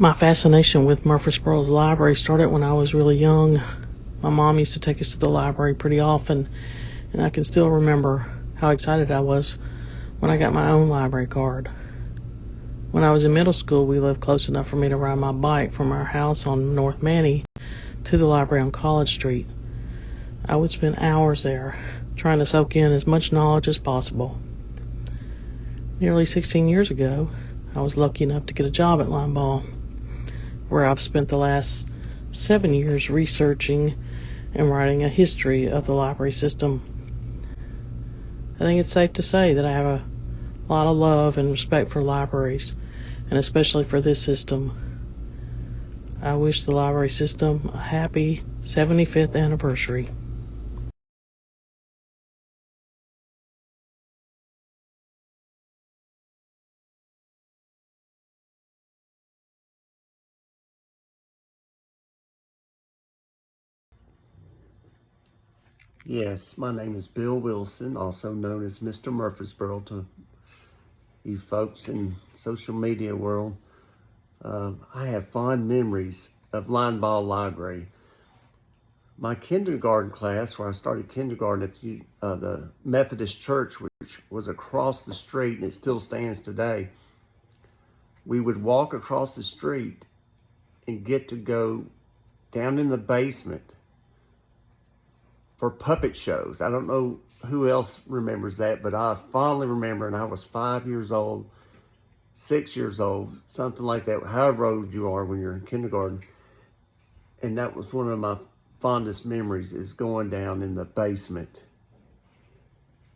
My fascination with Murfreesboro's library started when I was really young. My mom used to take us to the library pretty often, and I can still remember how excited I was when I got my own library card. When I was in middle school, we lived close enough for me to ride my bike from our house on North Manny to the library on College Street. I would spend hours there trying to soak in as much knowledge as possible. Nearly 16 years ago, I was lucky enough to get a job at Linebaugh, where I've spent the last 7 years researching and writing a history of the library system. I think it's safe to say that I have a lot of love and respect for libraries, and especially for this system. I wish the library system a happy 75th anniversary. Yes, my name is Bill Wilson, also known as Mr. Murfreesboro to you folks in social media world. I have fond memories of Linebaugh Library. My kindergarten class, where I started kindergarten at the Methodist Church, which was across the street, and it still stands today, we would walk across the street and get to go down in the basement for puppet shows. I don't know who else remembers that, but I fondly remember, and I was 5 years old, 6 years old, something like that, however old you are when you're in kindergarten. And that was one of my fondest memories, is going down in the basement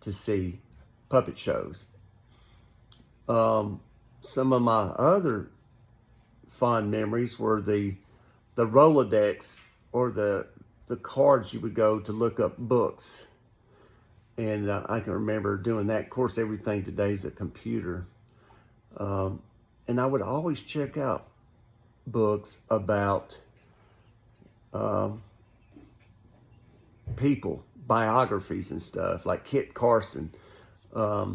to see puppet shows. Some of my other fond memories were the Rolodex, or the cards you would go to look up books. And I can remember doing that. Of course, everything today is a computer. And I would always check out books about people, biographies and stuff, like Kit Carson. I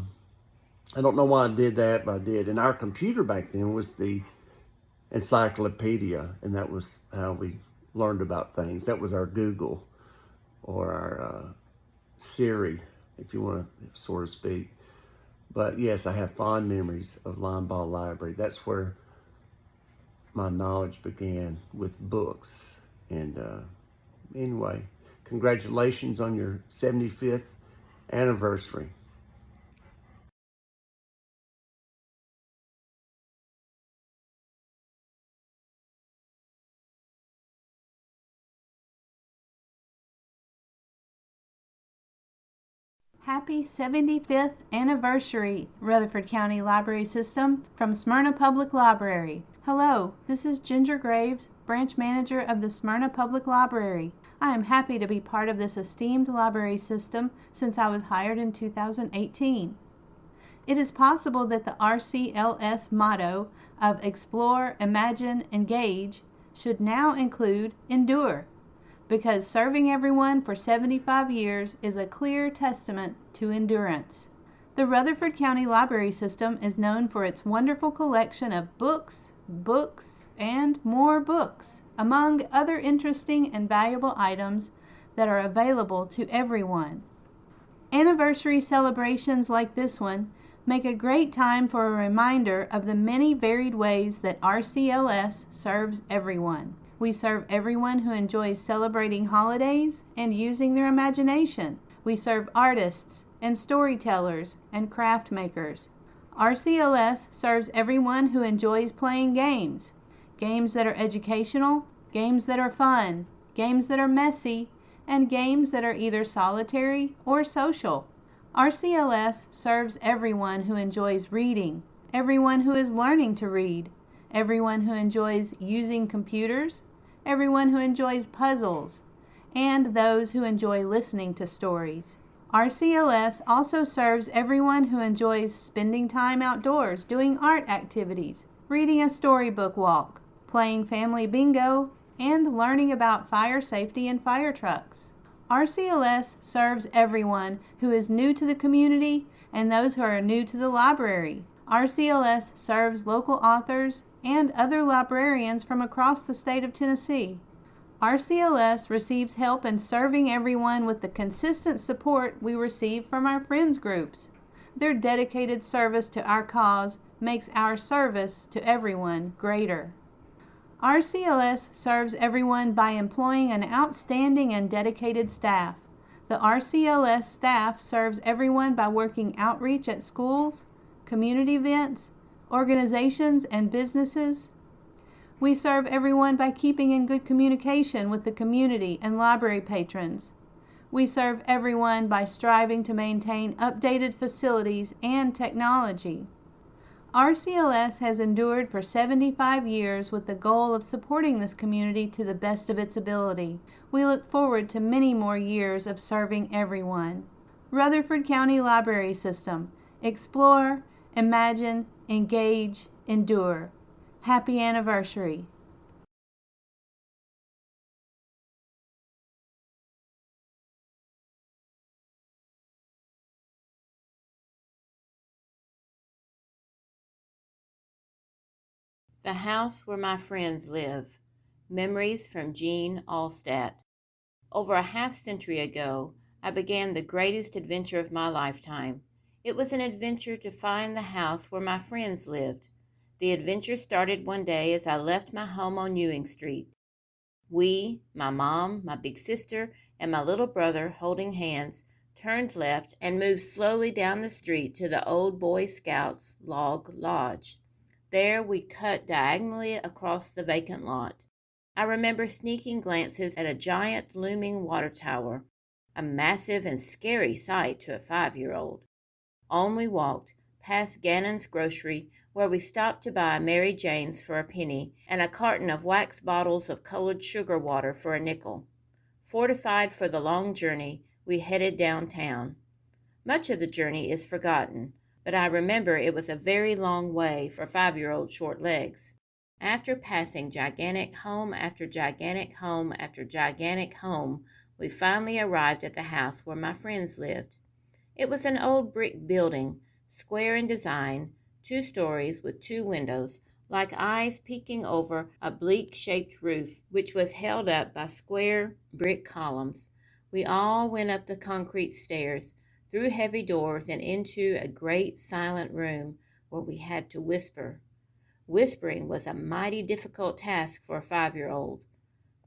don't know why I did that, but I did. And our computer back then was the encyclopedia, and that was how we learned about things. That was our Google, or our Siri, if you want to sort of speak. But yes, I have fond memories of Linebaugh Library. That's where my knowledge began, with books. And anyway, congratulations on your 75th anniversary. Happy 75th anniversary, Rutherford County Library System, from Smyrna Public Library. Hello, this is Ginger Graves, branch manager of the Smyrna Public Library. I am happy to be part of this esteemed library system since I was hired in 2018. It is possible that the RCLS motto of Explore, Imagine, Engage should now include Endure, because serving everyone for 75 years is a clear testament to endurance. The Rutherford County Library System is known for its wonderful collection of books, and more books, among other interesting and valuable items that are available to everyone. Anniversary celebrations like this one make a great time for a reminder of the many varied ways that RCLS serves everyone. We serve everyone who enjoys celebrating holidays and using their imagination. We serve artists and storytellers and craft makers. RCLS serves everyone who enjoys playing games. Games that are educational, games that are fun, games that are messy, and games that are either solitary or social. RCLS serves everyone who enjoys reading, everyone who is learning to read, everyone who enjoys using computers, everyone who enjoys puzzles, and those who enjoy listening to stories. RCLS also serves everyone who enjoys spending time outdoors doing art activities, reading a storybook walk, playing family bingo, and learning about fire safety and fire trucks. RCLS serves everyone who is new to the community and those who are new to the library. RCLS serves local authors and other librarians from across the state of Tennessee. RCLS receives help in serving everyone with the consistent support we receive from our friends groups. Their dedicated service to our cause makes our service to everyone greater. RCLS serves everyone by employing an outstanding and dedicated staff. The RCLS staff serves everyone by working outreach at schools, community events, organizations, and businesses. We serve everyone by keeping in good communication with the community and library patrons. We serve everyone by striving to maintain updated facilities and technology. RCLS has endured for 75 years with the goal of supporting this community to the best of its ability. We look forward to many more years of serving everyone. Rutherford County Library System. Explore, imagine, engage, endure. Happy anniversary. The House Where My Friends Live. Memories from Jean Allstat. Over a half-century ago, I began the greatest adventure of my lifetime. It was an adventure to find the house where my friends lived. The adventure started one day as I left my home on Ewing Street. We, my mom, my big sister, and my little brother, holding hands, turned left and moved slowly down the street to the old Boy Scouts log lodge. There we cut diagonally across the vacant lot. I remember sneaking glances at a giant looming water tower, a massive and scary sight to a 5-year-old. On we walked, past Gannon's grocery, where we stopped to buy Mary Jane's for a penny and a carton of wax bottles of colored sugar water for a nickel. Fortified for the long journey, we headed downtown. Much of the journey is forgotten, but I remember it was a very long way for 5-year-old short legs. After passing gigantic home after gigantic home after gigantic home, we finally arrived at the house where my friends lived. It was an old brick building, square in design, 2 stories with 2 windows, like eyes peeking over a bleak-shaped roof, which was held up by square brick columns. We all went up the concrete stairs, through heavy doors, and into a great silent room where we had to whisper. Whispering was a mighty difficult task for a 5-year-old.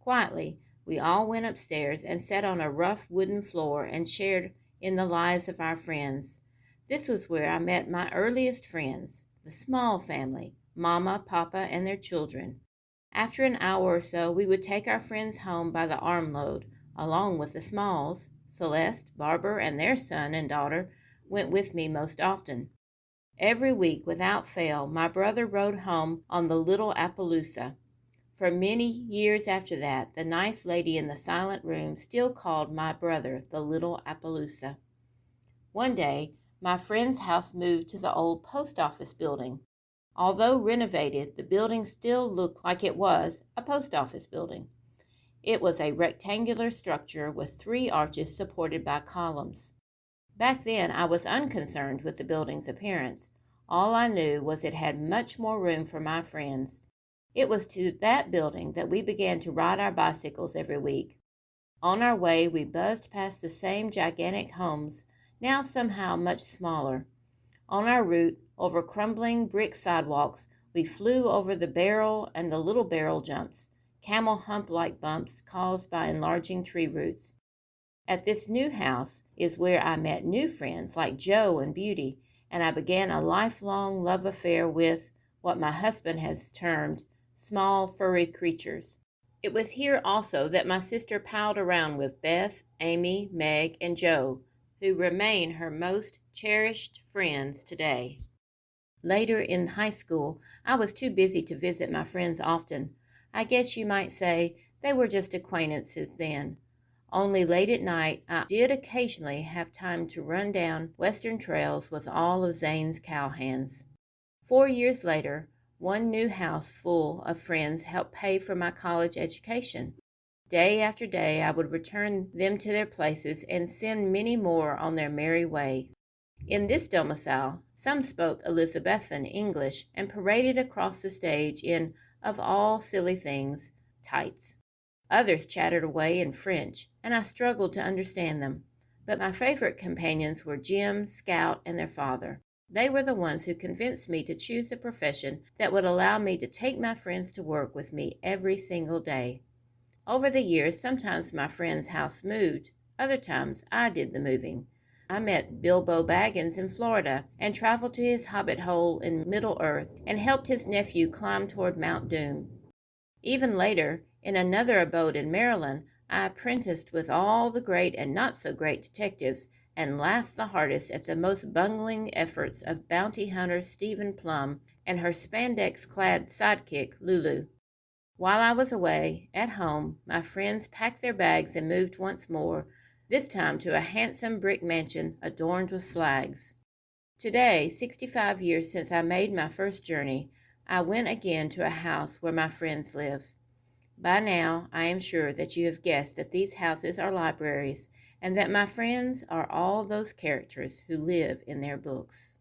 Quietly, we all went upstairs and sat on a rough wooden floor and shared in the lives of our friends. This was where I met my earliest friends, the Small family, Mama, Papa, and their children. After an hour or so, we would take our friends home by the armload, along with the Smalls. Celeste, Barbara, and their son and daughter went with me most often. Every week, without fail, my brother rode home on the Little Appaloosa. For many years after that, the nice lady in the silent room still called my brother the Little Appaloosa. One day, my friend's house moved to the old post office building. Although renovated, the building still looked like it was a post office building. It was a rectangular structure with 3 arches supported by columns. Back then, I was unconcerned with the building's appearance. All I knew was it had much more room for my friends. It was to that building that we began to ride our bicycles every week. On our way, we buzzed past the same gigantic homes, now somehow much smaller. On our route, over crumbling brick sidewalks, we flew over the barrel and the little barrel jumps, camel hump-like bumps caused by enlarging tree roots. At this new house is where I met new friends like Joe and Beauty, and I began a lifelong love affair with what my husband has termed small furry creatures. It was here also that my sister palled around with Beth, Amy, Meg, and Joe, who remain her most cherished friends today. Later in high school, I was too busy to visit my friends often. I guess you might say they were just acquaintances then. Only late at night, I did occasionally have time to run down western trails with all of Zane's cowhands. 4 years later, one new house full of friends helped pay for my college education. Day after day, I would return them to their places and send many more on their merry way. In this domicile, some spoke Elizabethan English and paraded across the stage in, of all silly things, tights. Others chattered away in French, and I struggled to understand them. But my favorite companions were Jim, Scout, and their father. They were the ones who convinced me to choose a profession that would allow me to take my friends to work with me every single day. Over the years, sometimes my friend's house moved, other times I did the moving. I met Bilbo Baggins in Florida and traveled to his hobbit hole in Middle-earth and helped his nephew climb toward Mount Doom. Even later, in another abode in Maryland, I apprenticed with all the great and not so great detectives and laughed the hardest at the most bungling efforts of bounty hunter Stephen Plum and her spandex-clad sidekick Lulu. While I was away, at home, my friends packed their bags and moved once more, this time to a handsome brick mansion adorned with flags. Today, 65 years since I made my first journey, I went again to a house where my friends live. By now, I am sure that you have guessed that these houses are libraries, and that my friends are all those characters who live in their books.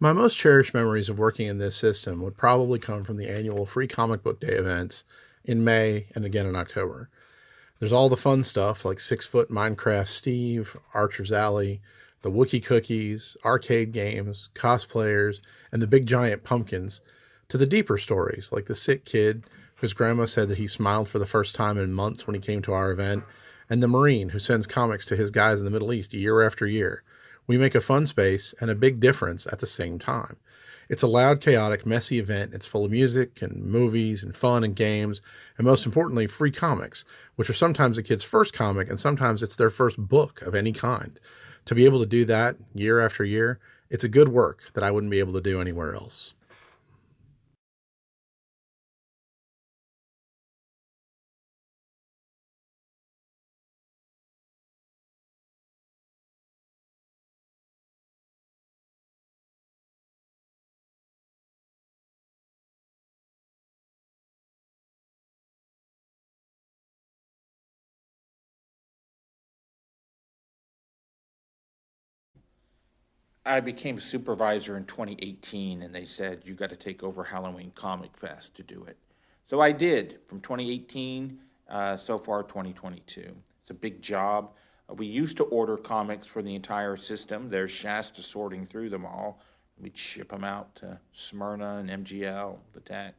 My most cherished memories of working in this system would probably come from the annual Free Comic Book Day events in May and again in October. There's all the fun stuff like 6-foot Minecraft Steve, Archer's Alley, the Wookiee cookies, arcade games, cosplayers, and the big giant pumpkins, to the deeper stories like the sick kid whose grandma said that he smiled for the first time in months when he came to our event, and the Marine who sends comics to his guys in the Middle East year after year. We make a fun space and a big difference at the same time. It's a loud, chaotic, messy event. It's full of music and movies and fun and games, and most importantly, free comics, which are sometimes a kid's first comic and sometimes it's their first book of any kind. To be able to do that year after year, it's a good work that I wouldn't be able to do anywhere else. I became supervisor in 2018, and they said, you got to take over Halloween Comic Fest to do it. So I did from 2018 so far 2022. It's a big job. We used to order comics for the entire system. There's Shasta sorting through them all. We'd ship them out to Smyrna and MGL, the tech.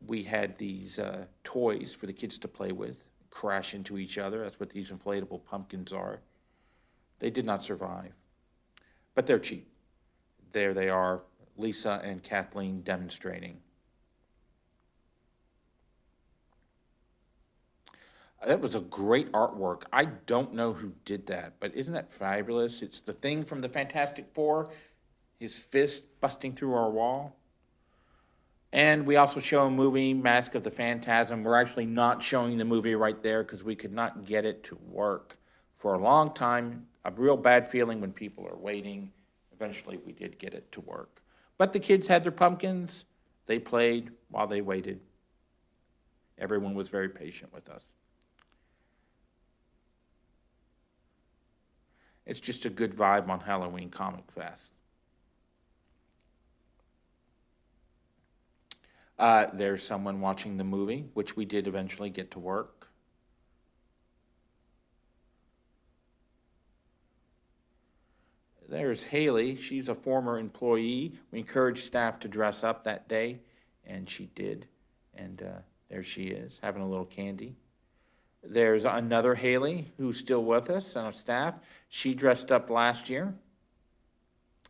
We had these toys for the kids to play with, crash into each other. That's what these inflatable pumpkins are. They did not survive, but they're cheap. There they are, Lisa and Kathleen demonstrating. That was a great artwork. I don't know who did that, but isn't that fabulous? It's the Thing from the Fantastic Four, his fist busting through our wall. And we also show a movie, Mask of the Phantasm. We're actually not showing the movie right there because we could not get it to work for a long time. A real bad feeling when people are waiting. Eventually, we did get it to work. But the kids had their pumpkins. They played while they waited. Everyone was very patient with us. It's just a good vibe on Halloween Comic Fest. There's someone watching the movie, which we did eventually get to work. There's Haley. She's a former employee. We encouraged staff to dress up that day, and she did. And there she is, having a little candy. There's another Haley who's still with us on our staff. She dressed up last year.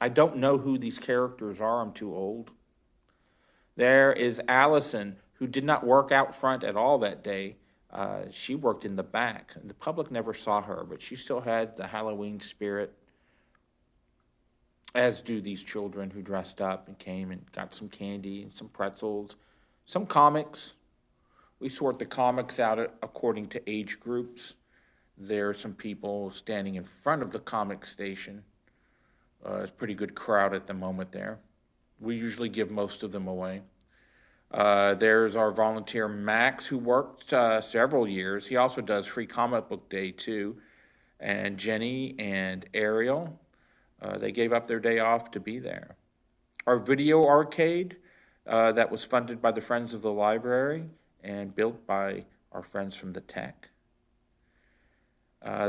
I don't know who these characters are. I'm too old. There is Allison, who did not work out front at all that day. She worked in the back. The public never saw her, but she still had the Halloween spirit. as do these children who dressed up and came and got some candy and some pretzels, some comics. We sort the comics out according to age groups. There are some people standing in front of the comic station. It's a pretty good crowd at the moment there. We usually give most of them away. There's our volunteer Max, who worked several years. He also does Free Comic Book Day too. And Jenny and Ariel, they gave up their day off to be there. Our video arcade that was funded by the Friends of the Library and built by our friends from the tech.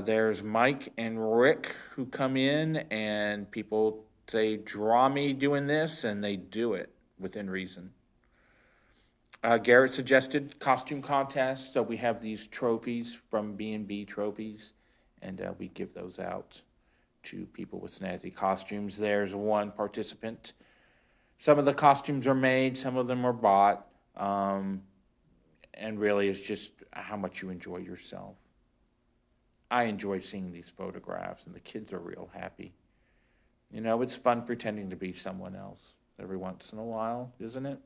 There's Mike and Rick who come in and people say, draw me doing this, and they do it within reason. Garrett suggested costume contests, so we have these trophies from B&B Trophies, and we give those out to people with snazzy costumes. There's one participant. Some of the costumes are made, some of them are bought, and really it's just how much you enjoy yourself. I enjoy seeing these photographs, and the kids are real happy. You know, it's fun pretending to be someone else every once in a while, isn't it?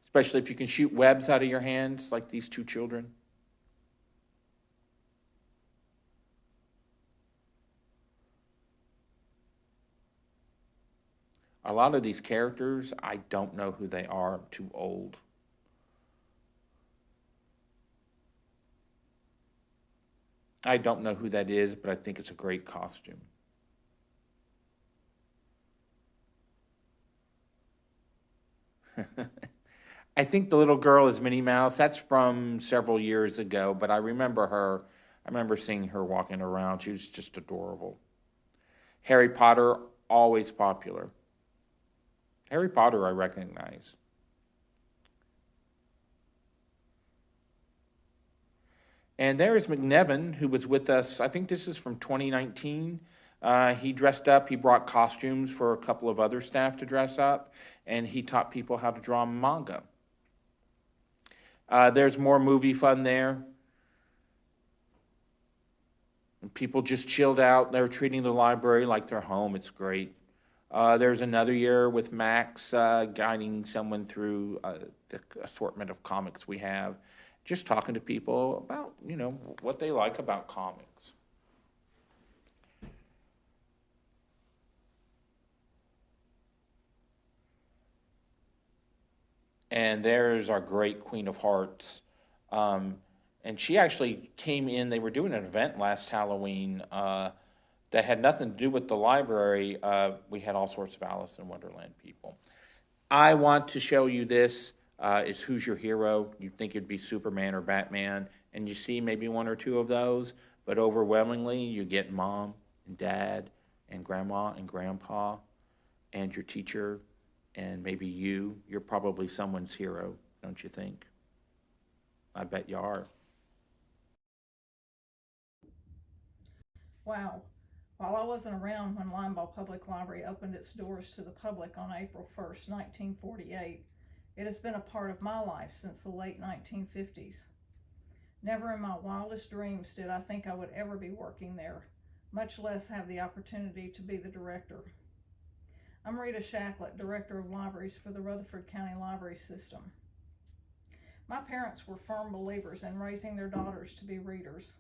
Especially if you can shoot webs out of your hands like these two children. A lot of these characters, I don't know who they are. I'm too old. I don't know who that is, but I think it's a great costume. I think the little girl is Minnie Mouse. That's from several years ago, but I remember her. I remember seeing her walking around. She was just adorable. Harry Potter, always popular. Harry Potter, I recognize. And there is McNevin, who was with us. I think this is from 2019. He dressed up. He brought costumes for a couple of other staff to dress up, and he taught people how to draw manga. There's more movie fun there. And people just chilled out. They're treating the library like their home. It's great. There's another year with Max guiding someone through the assortment of comics we have, just talking to people about, you know, what they like about comics. And there's our great Queen of Hearts. And she actually came in, they were doing an event last Halloween that had nothing to do with the library. We had all sorts of Alice in Wonderland people. I want to show you this. It's Who's Your Hero? You'd think it'd be Superman or Batman, and you see maybe one or two of those, but overwhelmingly you get mom and dad and grandma and grandpa and your teacher and maybe you. You're probably someone's hero, don't you think? I bet you are. Wow. While I wasn't around when Limbaugh Public Library opened its doors to the public on April 1st, 1948, it has been a part of my life since the late 1950s. Never in my wildest dreams did I think I would ever be working there, much less have the opportunity to be the director. I'm Rita Shacklett, Director of Libraries for the Rutherford County Library System. My parents were firm believers in raising their daughters to be readers,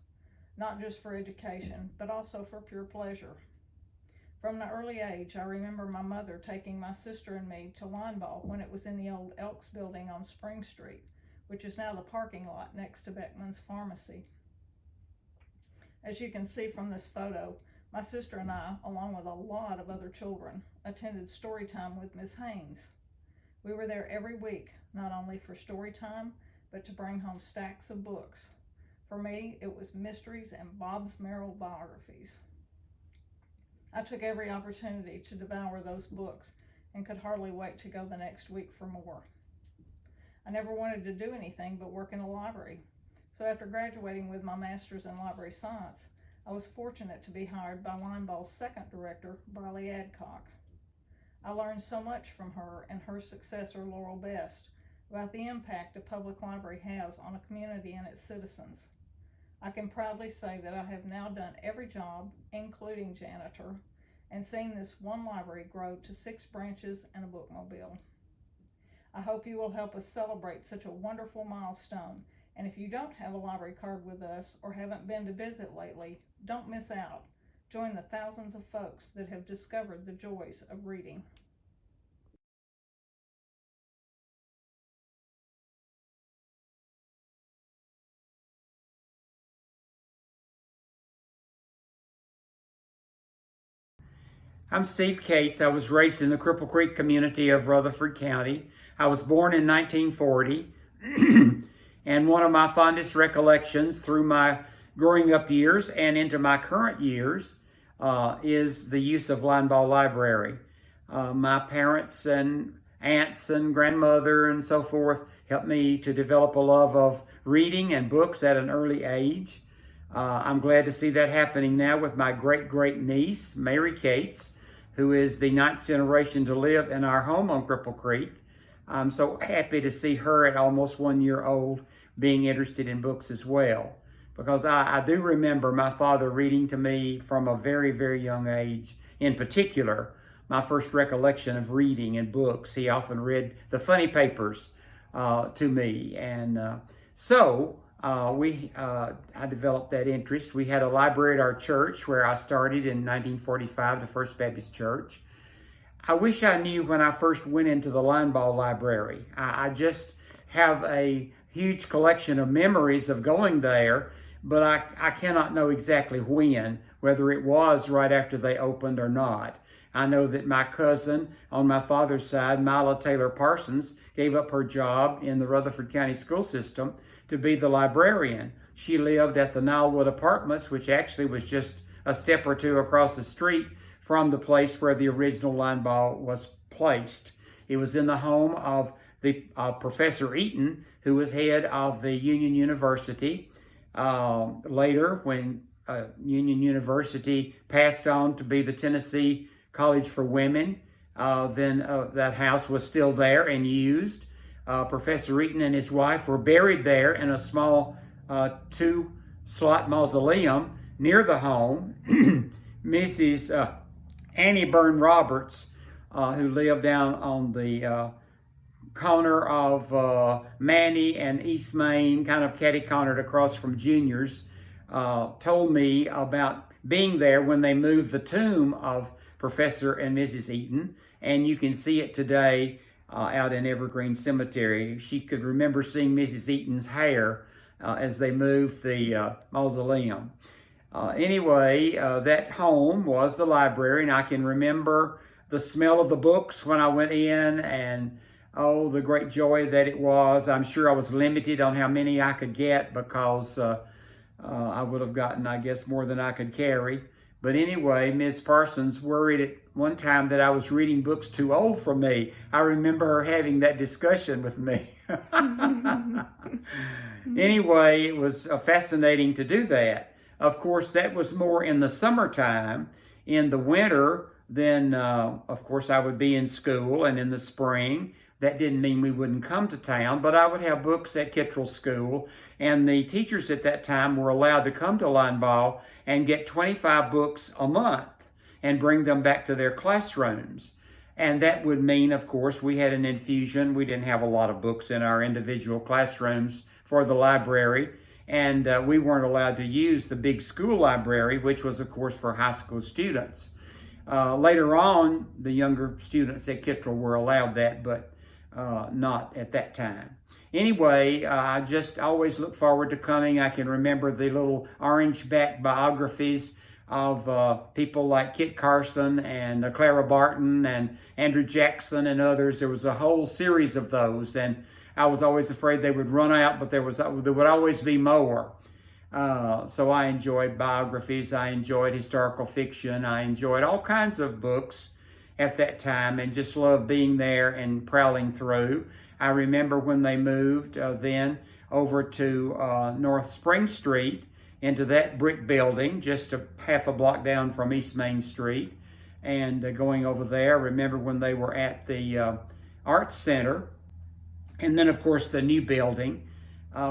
not just for education, but also for pure pleasure. From an early age, I remember my mother taking my sister and me to Limbaugh when it was in the old Elks building on Spring Street, which is now the parking lot next to Beckman's Pharmacy. As you can see from this photo, my sister and I, along with a lot of other children, attended story time with Miss Haynes. We were there every week, not only for story time, but to bring home stacks of books. For me, it was mysteries and Bob's Merrill biographies. I took every opportunity to devour those books and could hardly wait to go the next week for more. I never wanted to do anything but work in a library, so after graduating with my master's in library science, I was fortunate to be hired by Limebaugh's second director, Briley Adcock. I learned so much from her and her successor, Laurel Best, about the impact a public library has on a community and its citizens. I can proudly say that I have now done every job, including janitor, and seeing this one library grow to 6 branches and a bookmobile. I hope you will help us celebrate such a wonderful milestone. And if you don't have a library card with us or haven't been to visit lately, don't miss out. Join the thousands of folks that have discovered the joys of reading. I'm Steve Cates. I was raised in the Cripple Creek community of Rutherford County. I was born in 1940, and one of my fondest recollections through my growing up years and into my current years is the use of Linebaugh Library. My parents and aunts and grandmother and so forth helped me to develop a love of reading and books at an early age. I'm glad to see that happening now with my great niece, Mary Cates, who is the 9th generation to live in our home on Cripple Creek. I'm so happy to see her at almost 1 year old being interested in books as well, because I do remember my father reading to me from a very young age. In particular, my first recollection of reading and books, he often read the funny papers to me. And I developed that interest. We had a library at our church where I started in 1945, the First Baptist Church. I wish I knew when I first went into the Linebaugh Library. I just have a huge collection of memories of going there, but I cannot know exactly when, whether it was right after they opened or not. I know that my cousin on my father's side, Mila Taylor Parsons, gave up her job in the Rutherford County school system to be the librarian. She lived at the Nilewood Apartments, which actually was just a step or two across the street from the place where the original Linebaugh was placed. It was in the home of the Professor Eaton, who was head of the Union University. Later, when Union University passed on to be the Tennessee College for Women, then that house was still there and used. Professor Eaton and his wife were buried there in a small 2-slot mausoleum near the home. Mrs. Annie Byrne Roberts, who lived down on the corner of Manny and East Main, kind of catty-cornered across from Junior's, told me about being there when they moved the tomb of Professor and Mrs. Eaton, and you can see it today out in Evergreen Cemetery. She could remember seeing Mrs. Eaton's hair as they moved the mausoleum. Anyway, that home was the library, and I can remember the smell of the books when I went in, and oh, the great joy that it was. I'm sure I was limited on how many I could get because I would have gotten, I guess, more than I could carry. But anyway, Ms. Parsons worried at one time that I was reading books too old for me. I remember her having that discussion with me. Anyway, it was fascinating to do that. Of course, that was more in the summertime. In the winter, then, of course, I would be in school, and in the spring, that didn't mean we wouldn't come to town, but I would have books at Kittrell School, and the teachers at that time were allowed to come to Linebaugh and get 25 books a month and bring them back to their classrooms. And that would mean, of course, we had an infusion. We didn't have a lot of books in our individual classrooms for the library, and we weren't allowed to use the big school library, which was, of course, for high school students. Later on, the younger students at Kittrell were allowed that, but not at that time. Anyway, I just always look forward to coming. I can remember the little orange back biographies of people like Kit Carson and Clara Barton and Andrew Jackson and others. There was a whole series of those, and I was always afraid they would run out, but there would always be more. So I enjoyed biographies, I enjoyed historical fiction, I enjoyed all kinds of books at that time, and just loved being there and prowling through. I remember when they moved then over to North Spring Street, into that brick building, just half a block down from East Main Street, and going over there. I remember when they were at the Arts Center, and then of course the new building,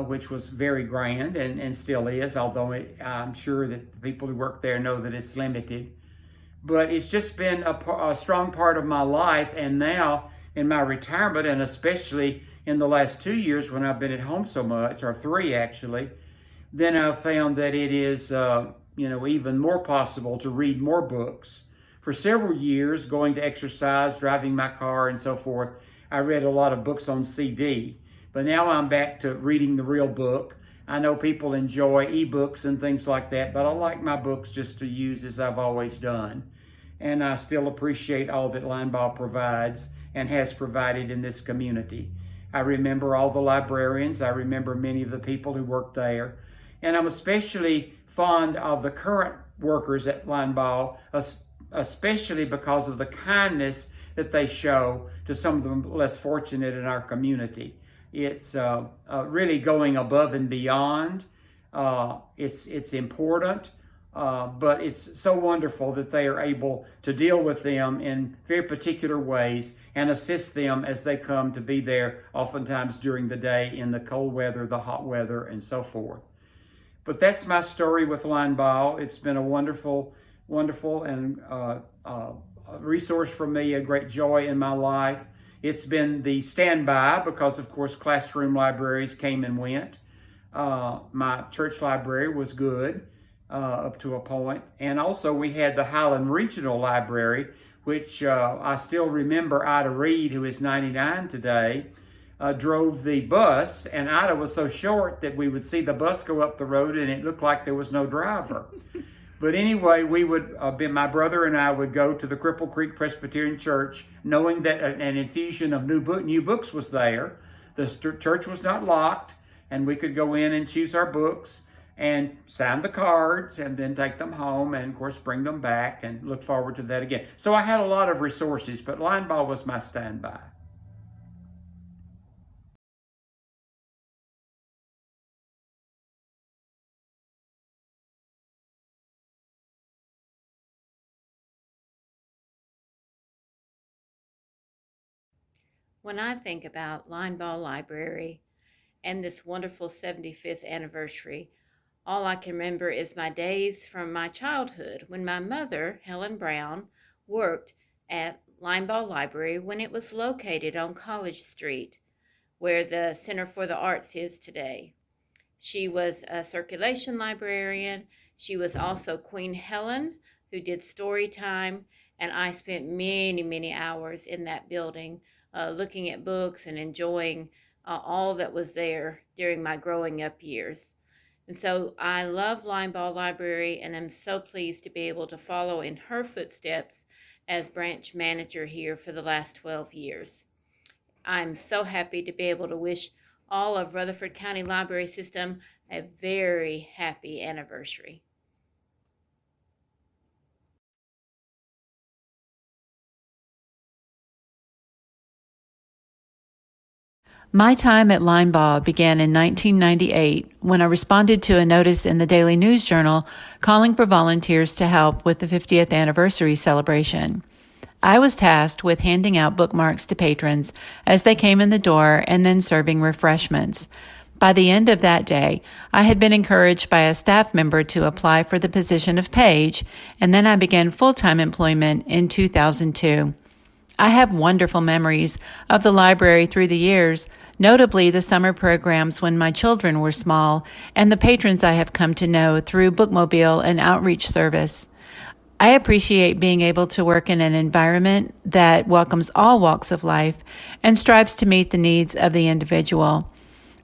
which was very grand and still is, although I'm sure that the people who work there know that it's limited. but it's just been a strong part of my life. And now in my retirement, and especially in the last 2 years when I've been at home so much, or 3 actually, then I've found that it is even more possible to read more books. For several years, going to exercise, driving my car, and so forth, I read a lot of books on CD. But now I'm back to reading the real book. I know people enjoy ebooks and things like that, but I like my books just to use as I've always done. And I still appreciate all that Linebaugh provides and has provided in this community. I remember all the librarians. I remember many of the people who work there. And I'm especially fond of the current workers at Linebaugh, especially because of the kindness that they show to some of the less fortunate in our community. It's really going above and beyond. It's important, but it's so wonderful that they are able to deal with them in very particular ways and assist them as they come to be there oftentimes during the day in the cold weather, the hot weather, and so forth. But that's my story with Linebaugh. It's been a wonderful and resource for me, a great joy in my life. It's been the standby because, of course, classroom libraries came and went. My church library was good up to a point. And also we had the Highland Regional Library, which I still remember Ida Reed, who is 99 today, drove the bus. And Ida was so short that we would see the bus go up the road and it looked like there was no driver. But anyway, we would, my brother and I would go to the Cripple Creek Presbyterian Church, knowing that an infusion of new books was there. The church was not locked, and we could go in and choose our books and sign the cards and then take them home and, of course, bring them back and look forward to that again. So I had a lot of resources, but Linebaugh was my standby. When I think about Linebaugh Library and this wonderful 75th anniversary, all I can remember is my days from my childhood when my mother, Helen Brown, worked at Linebaugh Library when it was located on College Street, where the Center for the Arts is today. She was a circulation librarian. She was also Queen Helen, who did story time, and I spent many, many hours in that building looking at books and enjoying all that was there during my growing up years. And so I love Linebaugh Library, and I'm so pleased to be able to follow in her footsteps as branch manager here for the last 12 years. I'm so happy to be able to wish all of Rutherford County Library System a very happy anniversary. My time at Linebaugh began in 1998 when I responded to a notice in the Daily News Journal calling for volunteers to help with the 50th anniversary celebration. I was tasked with handing out bookmarks to patrons as they came in the door and then serving refreshments. By the end of that day, I had been encouraged by a staff member to apply for the position of page, and then I began full-time employment in 2002. I have wonderful memories of the library through the years, notably the summer programs when my children were small and the patrons I have come to know through bookmobile and outreach service. I appreciate being able to work in an environment that welcomes all walks of life and strives to meet the needs of the individual.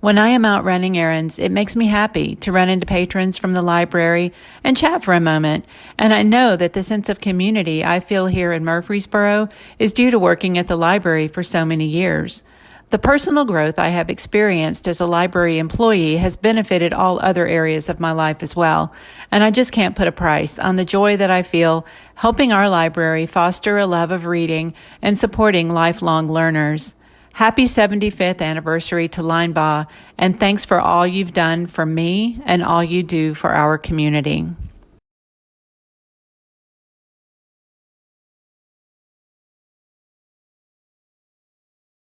When I am out running errands, it makes me happy to run into patrons from the library and chat for a moment, and I know that the sense of community I feel here in Murfreesboro is due to working at the library for so many years. The personal growth I have experienced as a library employee has benefited all other areas of my life as well, and I just can't put a price on the joy that I feel helping our library foster a love of reading and supporting lifelong learners. Happy 75th anniversary to Linebaugh, and thanks for all you've done for me and all you do for our community.